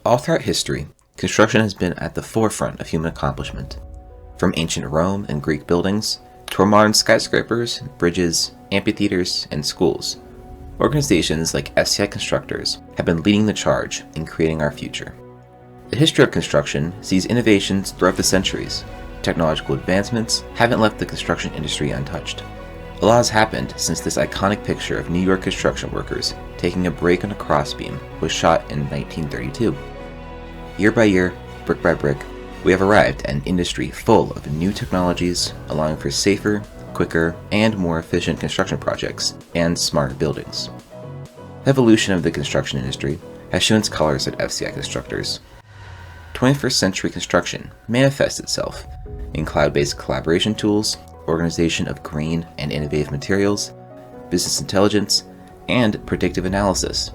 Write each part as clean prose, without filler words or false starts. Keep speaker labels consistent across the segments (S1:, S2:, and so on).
S1: All throughout history, construction has been at the forefront of human accomplishment. From ancient Rome and Greek buildings, to our modern skyscrapers, bridges, amphitheaters, and schools, organizations like Cited Constructors have been leading the charge in creating our future. The history of construction sees innovations throughout the centuries. Technological advancements haven't left the construction industry untouched. A lot has happened since this iconic picture of New York construction workers taking a break on a crossbeam was shot in 1932. Year by year, brick by brick, we have arrived at an industry full of new technologies, allowing for safer, quicker, and more efficient construction projects and smarter buildings. The evolution of the construction industry has shown its colors at FCI Constructors. 21st century construction manifests itself in cloud-based collaboration tools, organization of green and innovative materials, business intelligence, and predictive analysis.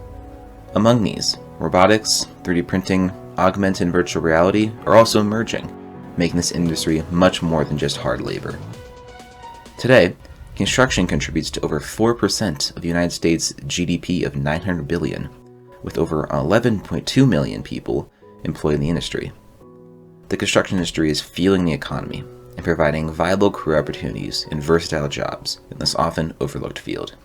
S1: Among these, robotics, 3D printing, augmented and virtual reality are also emerging, making this industry much more than just hard labor. Today, construction contributes to over 4% of the United States' GDP of $900 billion, with over 11.2 million people employed in the industry. The construction industry is fueling the economy and providing viable career opportunities in versatile jobs in this often overlooked field.